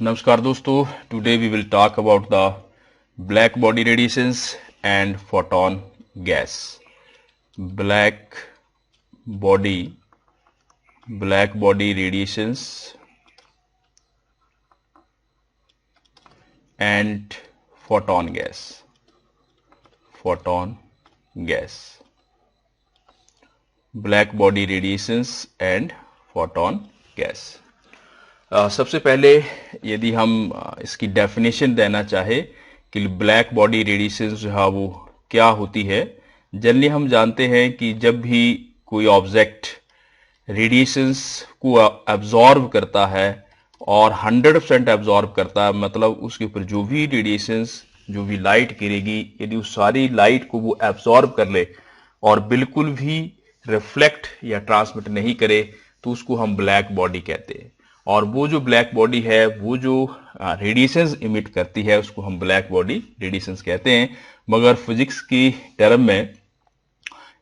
नमस्कार दोस्तों, today we will talk about the black body radiations and photon gas. Black body radiations and photon gas black body radiations and photon gas. सबसे पहले यदि हम इसकी definition देना चाहे कि ब्लैक बॉडी रेडिएशन जो है वो क्या होती है। जनरली हम जानते हैं कि जब भी कोई ऑब्जेक्ट रेडिएशंस को एब्जॉर्ब करता है और 100% एब्जॉर्ब करता है, मतलब उसके ऊपर जो भी रेडिएशंस, जो भी लाइट गिरेगी, यदि उस सारी लाइट को वो एब्जॉर्ब कर ले और बिल्कुल भी रिफ्लेक्ट या ट्रांसमिट नहीं करे तो उसको हम ब्लैक बॉडी कहते हैं। और वो जो ब्लैक बॉडी है, वो जो रेडिएशंस इमिट करती है, उसको हम ब्लैक बॉडी रेडिएशंस कहते हैं। मगर फिजिक्स की टर्म में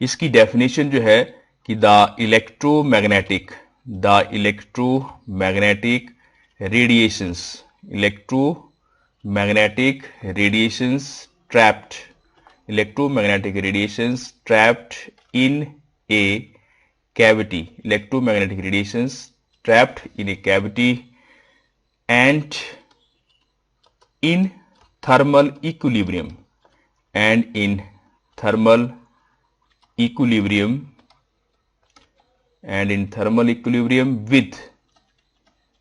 इसकी डेफिनेशन जो है कि the electromagnetic radiations trapped in A cavity, electromagnetic radiations trapped in a cavity and in thermal equilibrium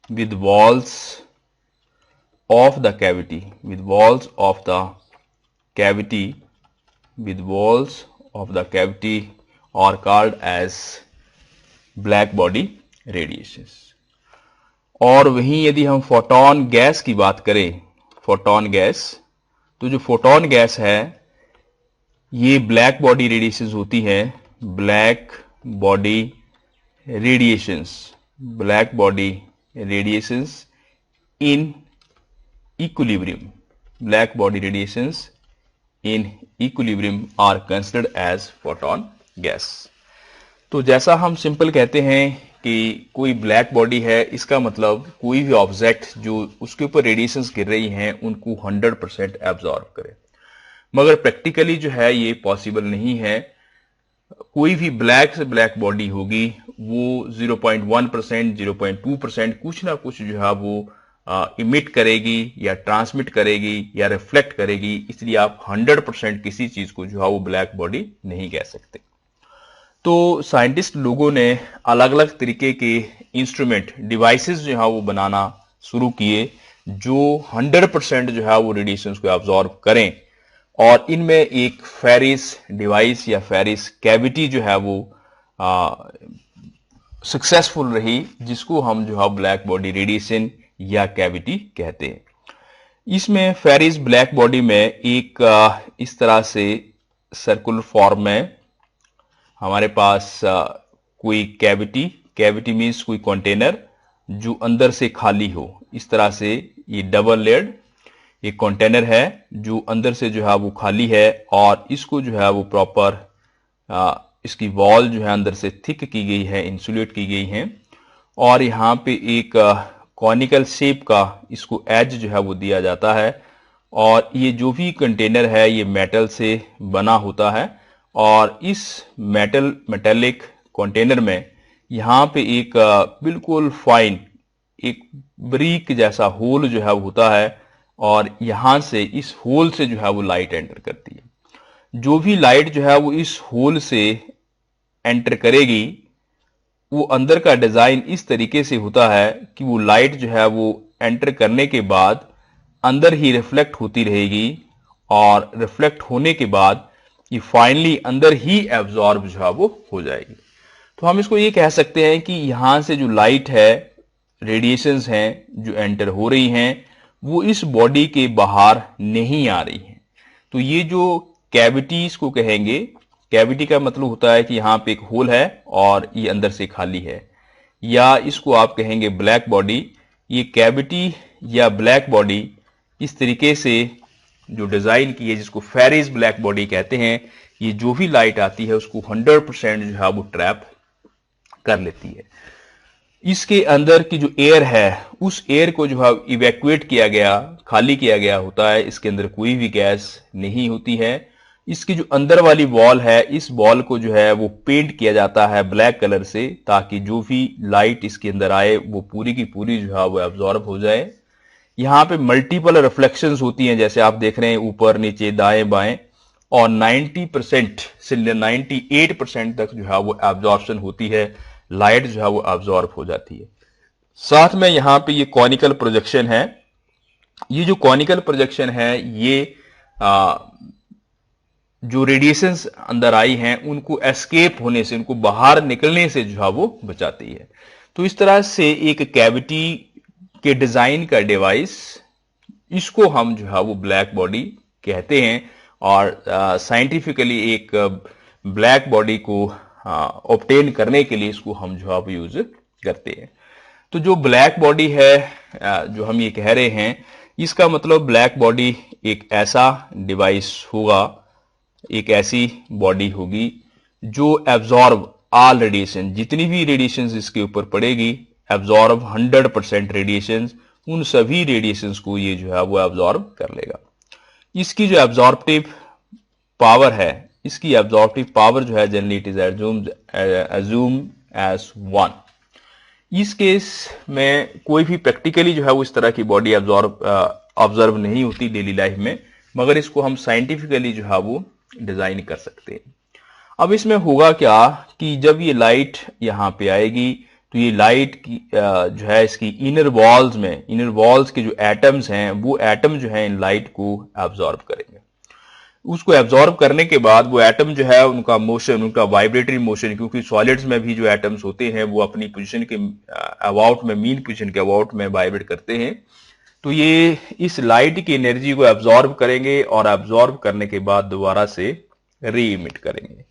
with walls of the cavity are called as black body radiations. और वहीं यदि हम फोटॉन गैस की बात करें, तो जो फोटॉन गैस है ये ब्लैक बॉडी रेडिएशंस होती है। Black body radiations in equilibrium are considered as photon gas. तो जैसा हम सिंपल कहते हैं कि कोई ब्लैक बॉडी है, इसका मतलब कोई भी ऑब्जेक्ट जो उसके ऊपर रेडिएशंस गिर रही हैं उनको 100% एब्जॉर्ब करे। मगर प्रैक्टिकली जो है ये पॉसिबल नहीं है। कोई भी ब्लैक से ब्लैक बॉडी होगी वो 0.1%, 0.2% कुछ ना कुछ जो है वो इमिट करेगी या ट्रांसमिट करेगी या रिफ्लेक्ट करेगी। इसलिए आप 100% किसी चीज को जो है वो ब्लैक बॉडी नहीं कह सकते। तो साइंटिस्ट लोगों ने अलग अलग तरीके के इंस्ट्रूमेंट, डिवाइसेस जो है वो बनाना शुरू किए जो 100% जो है वो रेडिएशंस को एब्जॉर्ब करें। और इनमें एक फेरिस डिवाइस या फेरिस कैविटी जो है वो सक्सेसफुल रही, जिसको हम जो है ब्लैक बॉडी रेडिएशन या कैविटी कहते हैं। इसमें फेरिस ब्लैक बॉडी में एक इस तरह से सर्कुलर फॉर्म में हमारे पास कोई कैविटी मीन्स कोई कंटेनर जो अंदर से खाली हो। इस तरह से ये डबल लेयर्ड एक कंटेनर है जो अंदर से जो है वो खाली है और इसको जो है वो प्रॉपर इसकी वॉल जो है अंदर से थिक की गई है, इंसुलेट की गई है। और यहाँ पे एक कॉनिकल शेप का इसको एज जो है वो दिया जाता है। और ये जो भी कंटेनर है ये मेटल से बना होता है। और इस मेटेलिक कंटेनर में यहाँ पे एक बिल्कुल फाइन एक ब्रिक जैसा होल जो है वो होता है और यहाँ से इस होल से जो है वो लाइट एंटर करती है। जो भी लाइट जो है वो इस होल से एंटर करेगी वो अंदर का डिजाइन इस तरीके से होता है कि वो लाइट जो है वो एंटर करने के बाद अंदर ही रिफ्लेक्ट होती रहेगी और रिफ्लेक्ट होने के बाद ये फाइनली अंदर ही एब्जॉर्ब जो है वो हो जाएगी। तो हम इसको ये कह सकते हैं कि यहां से जो लाइट है, रेडिएशंस हैं जो एंटर हो रही हैं, वो इस बॉडी के बाहर नहीं आ रही हैं। तो ये जो कैविटीज को कहेंगे, कैविटी का मतलब होता है कि यहाँ पे एक होल है और ये अंदर से खाली है, या इसको आप कहेंगे ब्लैक बॉडी। ये कैविटी या ब्लैक बॉडी इस तरीके से जो डिजाइन की है, जिसको फेरिस ब्लैक बॉडी कहते हैं, ये जो भी लाइट आती है उसको 100% जो है वो ट्रैप कर लेती है। इसके अंदर की जो एयर है उस एयर को जो है इवैक्यूएट किया गया, खाली किया गया होता है। इसके अंदर कोई भी गैस नहीं होती है। इसकी जो अंदर वाली वॉल है, इस वॉल को जो है वो पेंट किया जाता है ब्लैक कलर से, ताकि जो भी लाइट इसके अंदर आए वो पूरी की पूरी जो है वो एब्जॉर्ब हो जाए। यहाँ पे मल्टीपल रिफ्लेक्शंस होती हैं, जैसे आप देख रहे हैं ऊपर नीचे दाएं बाएं, और 90% से 98% तक जो है वो एब्जॉर्प्शन होती है, लाइट जो है वो एब्जॉर्ब हो जाती है। साथ में यहाँ पे ये कॉनिकल प्रोजेक्शन है। ये जो कॉनिकल प्रोजेक्शन है ये जो रेडिएशंस अंदर आई हैं उनको एस्केप होने से, उनको बाहर निकलने से जो है वो बचाती है। तो इस तरह से एक कैविटी के डिजाइन का डिवाइस, इसको हम जो है वो ब्लैक बॉडी कहते हैं। और साइंटिफिकली एक ब्लैक बॉडी को ऑब्टेन करने के लिए इसको हम जो है यूज करते हैं। तो जो ब्लैक बॉडी है जो हम ये कह रहे हैं, इसका मतलब ब्लैक बॉडी एक ऐसा डिवाइस होगा, एक ऐसी बॉडी होगी जो एब्जॉर्ब ऑल रेडिएशन, जितनी भी रेडिएशन इसके ऊपर पड़ेगी, एब्जॉर्ब 100% रेडिएशन, उन सभी रेडिएशंस को ये जो है वो एब्जॉर्ब कर लेगा। इसकी जो एब्जॉर्प्टिव पावर है, इसकी एब्जॉर्प्टिव पावर जो है generally it is assume as 1। इस केस में कोई भी प्रैक्टिकली जो है वो इस तरह की बॉडी ऑब्जर्व नहीं होती डेली लाइफ में, मगर इसको हम साइंटिफिकली जो है वो डिजाइन कर सकते हैं। अब इसमें होगा क्या कि जब ये लाइट यहां पे आएगी तो ये लाइट की जो है इसकी इनर वॉल्स के जो एटम्स हैं, वो एटम जो है इन लाइट को एब्जॉर्ब करेंगे। उसको एब्जॉर्ब करने के बाद वो एटम जो है उनका मोशन, उनका वाइब्रेटरी मोशन, क्योंकि सॉलिड्स में भी जो एटम्स होते हैं वो अपनी पोजीशन के अबाउट में, मीन पोजीशन के अबाउट में वाइब्रेट करते हैं। तो ये इस लाइट की एनर्जी को एब्जॉर्ब करेंगे और एब्जॉर्ब करने के बाद दोबारा से री इमिट करेंगे।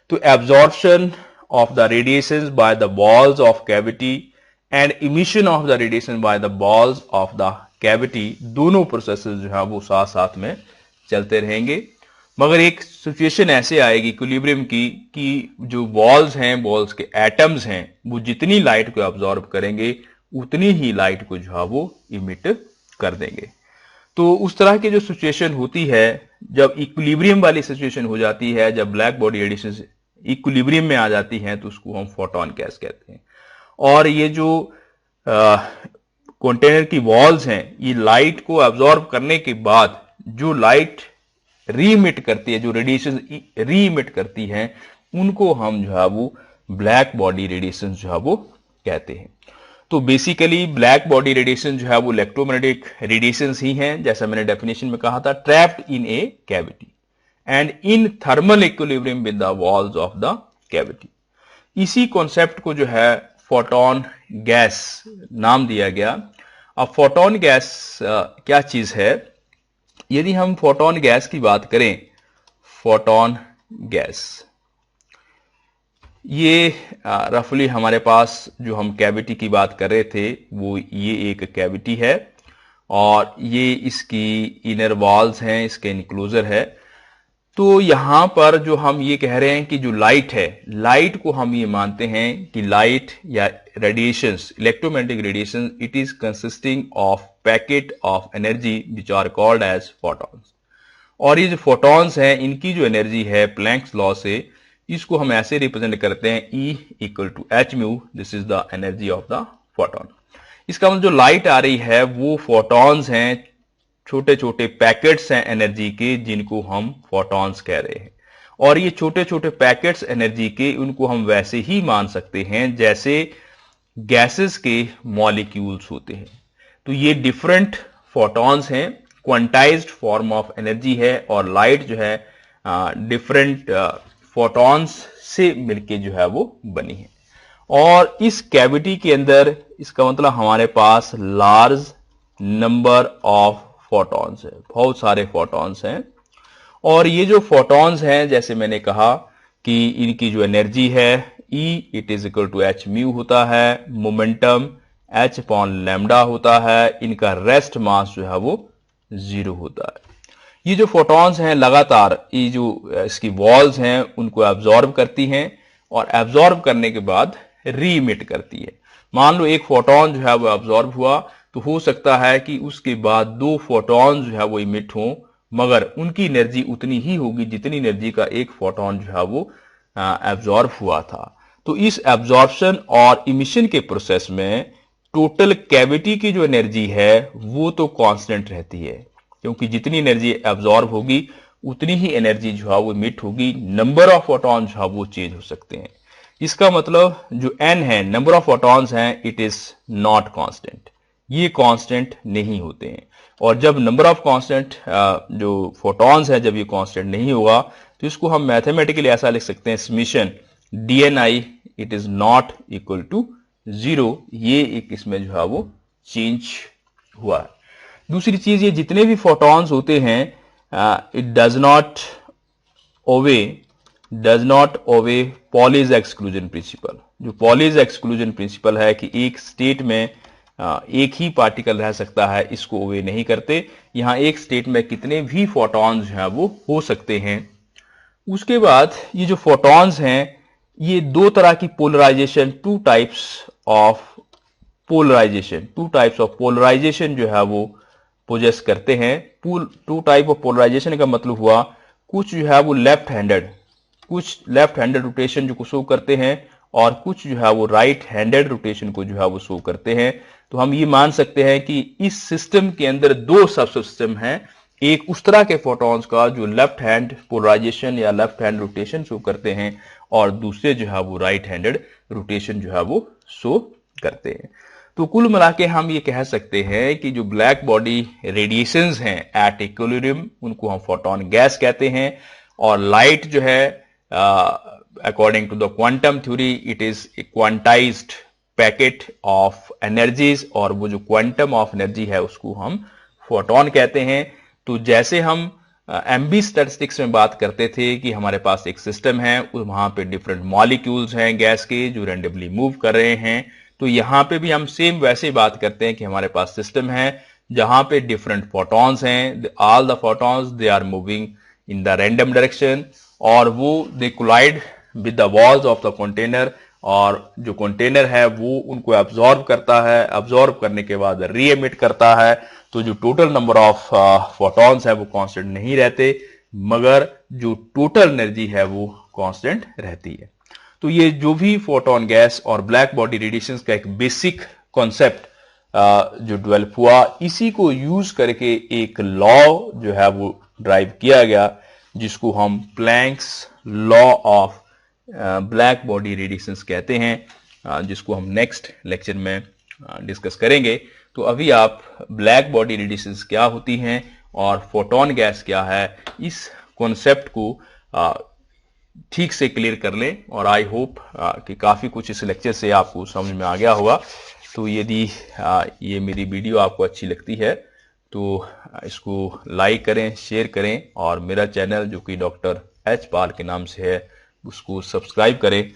तो absorption of the radiations by the walls of cavity and emission of the radiation by the walls of the cavity, दोनों प्रोसेसेस जो है वो साथ साथ में चलते रहेंगे। मगर एक सिचुएशन ऐसे आएगी इक्विलिब्रियम की कि जो वॉल्स हैं, वॉल्स के एटम्स हैं, वो जितनी लाइट को एब्जॉर्ब करेंगे उतनी ही लाइट को जो है वो इमिट कर देंगे। तो उस तरह की जो सिचुएशन होती है, जब इक्विलिब्रियम वाली सिचुएशन हो जाती है, जब ब्लैक बॉडी रेडिएशन इक्विलिब्रियम में आ जाती हैं, तो उसको हम फोटोन गैस कहते हैं। और ये जो कंटेनर की वॉल्स हैं, ये लाइट को एब्जॉर्ब करने के बाद जो लाइट रीइमिट करती है, जो रेडिएशन रीइमिट करती हैं, उनको हम जो है वो ब्लैक बॉडी रेडिएशन जो है वो कहते हैं। तो बेसिकली ब्लैक बॉडी रेडिएशन जो है वो इलेक्ट्रोमैग्नेटिक रेडिएशंस ही हैं, जैसा मैंने डेफिनेशन में कहा था, trapped in A cavity and in thermal equilibrium with the walls of the cavity. इसी कॉन्सेप्ट को जो है फोटोन गैस नाम दिया गया। अब फोटोन गैस क्या चीज है? यदि हम फोटोन गैस की बात करें, फोटोन गैस ये रफली हमारे पास जो हम कैविटी की बात कर रहे थे, वो ये एक कैविटी है और ये इसकी इनर वॉल्स हैं, इसके इनक्लोजर है। तो यहां पर जो हम ये कह रहे हैं कि जो लाइट है, लाइट को हम ये मानते हैं कि लाइट या radiations, electromagnetic radiation, it is consisting of packet of energy which are called as photons. और ये जो फोटॉन्स हैं, इनकी जो एनर्जी है प्लैंक्स लॉ से, इसको हम ऐसे रिप्रेजेंट करते हैं E equal to H mu, this is the energy of the photon. इसका मतलब जो लाइट आ रही है वो फोटॉन्स हैं, छोटे छोटे पैकेट्स हैं एनर्जी के, जिनको हम फोटॉन्स कह रहे हैं। और ये छोटे छोटे पैकेट्स एनर्जी के, उनको हम वैसे ही मान सकते हैं जैसे गैसेस के मॉलिक्यूल्स होते हैं। तो ये डिफरेंट फोटॉन्स हैं, क्वांटाइज्ड फॉर्म ऑफ एनर्जी है, और लाइट जो है डिफरेंट फोटॉन्स से मिलके जो है वो बनी है। और इस कैविटी के अंदर, इसका मतलब हमारे पास लार्ज नंबर ऑफ फोटॉन्स है, बहुत सारे फोटॉन्स हैं। और ये जो फोटॉन्स हैं, जैसे मैंने कहा कि इनकी जो एनर्जी है E it is equal to H mu होता है, मोमेंटम H अपॉन लैम्डा होता है, इनका रेस्ट मास जो है वो 0 होता है। ये जो फोटॉन्स हैं लगातार ये जो इसकी वॉल्स हैं उनको एब्जॉर्ब करती हैं, और एब्जॉर्ब करने के बाद री इमिट करती है। मान लो एक फोटोन जो है वो अब्जॉर्ब हुआ, तो हो सकता है कि उसके बाद 2 फोटोन जो है वो इमिट हों, मगर उनकी एनर्जी उतनी ही होगी जितनी एनर्जी का एक फोटोन जो है वो एब्जॉर्ब हुआ था। तो इस एब्जॉर्प्शन और इमिशन के प्रोसेस में टोटल कैविटी की जो एनर्जी है वो तो कांस्टेंट रहती है, क्योंकि जितनी एनर्जी एब्जॉर्ब होगी उतनी ही एनर्जी जो है वो इमिट होगी। नंबर ऑफ फोटॉन जो है वो चेंज हो सकते हैं। इसका मतलब जो n है, नंबर ऑफ फोटॉन्स हैं, इट इज नॉट कांस्टेंट, ये कांस्टेंट नहीं होते हैं। और जब नंबर ऑफ कांस्टेंट जो फोटॉन्स है जब ये कांस्टेंट नहीं होगा, तो इसको हम मैथमेटिकली ऐसा लिख सकते हैं, summation dni it is not equal to 0। ये एक इसमें जो है वो चेंज हुआ है। दूसरी चीज, ये जितने भी फोटॉन्स होते हैं, it does not obey Pauli's exclusion principle. जो पॉलीज एक्सक्लूजन प्रिंसिपल है कि एक स्टेट में एक ही पार्टिकल रह सकता है, इसको ओवे नहीं करते। यहां एक स्टेट में कितने भी फोटॉन्स हैं वो हो सकते हैं। उसके बाद ये जो फोटॉन्स हैं, ये दो तरह की polarization, two types of polarization जो है वो पोजेस करते हैं। टू टाइप ऑफ पोलराइजेशन का मतलब हुआ, कुछ जो है वो लेफ्ट हैंडेड रोटेशन जो को शो करते हैं, और कुछ जो है वो राइट हैंडेड रोटेशन को जो है वो शो करते हैं। तो हम ये मान सकते हैं कि इस सिस्टम के अंदर दो सब सिस्टम हैं, एक उस तरह के फोटॉन्स का जो लेफ्ट हैंड पोलराइजेशन या लेफ्ट हैंड रोटेशन शो करते हैं, और दूसरे जो है वो राइट हैंडेड रोटेशन जो है वो शो करते हैं। तो कुल मिला के हम ये कह सकते हैं कि जो ब्लैक बॉडी रेडिएशंस हैं एट इक्विलिब्रियम, उनको हम फोटोन गैस कहते हैं। और लाइट जो है, according to the quantum theory, it is a quantized packet of energies, और वो जो क्वांटम ऑफ एनर्जी है उसको हम फोटोन कहते हैं। तो जैसे हम एमबी स्टैटिस्टिक्स में बात करते थे कि हमारे पास एक सिस्टम है, वहां पे डिफरेंट मॉलिक्यूल्स हैं गैस के जो रैंडमली मूव कर रहे हैं, तो यहां पे भी हम सेम वैसे ही बात करते हैं कि हमारे पास सिस्टम है जहां पे डिफरेंट फोटॉन्स हैं, all the photons they are moving in the random direction, और वो they collide with the walls of the container, और जो कंटेनर है वो उनको एब्जॉर्ब करता है, एब्जॉर्ब करने के बाद री एमिट करता है। तो जो टोटल नंबर ऑफ फोटॉन्स है वो कांस्टेंट नहीं रहते, मगर जो टोटल एनर्जी है वो कांस्टेंट रहती है। तो ये जो भी फोटोन गैस और ब्लैक बॉडी रेडिएशंस का एक बेसिक कॉन्सेप्ट जो डेवलप हुआ, इसी को यूज करके एक लॉ जो है वो ड्राइव किया गया, जिसको हम planks law of black body radiations कहते हैं, जिसको हम नेक्स्ट लेक्चर में डिस्कस करेंगे। तो अभी आप ब्लैक बॉडी रेडिएशंस क्या होती हैं और फोटोन गैस क्या है, इस कॉन्सेप्ट को ठीक से क्लियर कर लें। और आई होप कि काफ़ी कुछ इस लेक्चर से आपको समझ में आ गया होगा। तो यदि ये मेरी वीडियो आपको अच्छी लगती है तो इसको लाइक करें, शेयर करें, और मेरा चैनल जो कि डॉक्टर एच पाल के नाम से है उसको सब्सक्राइब करें,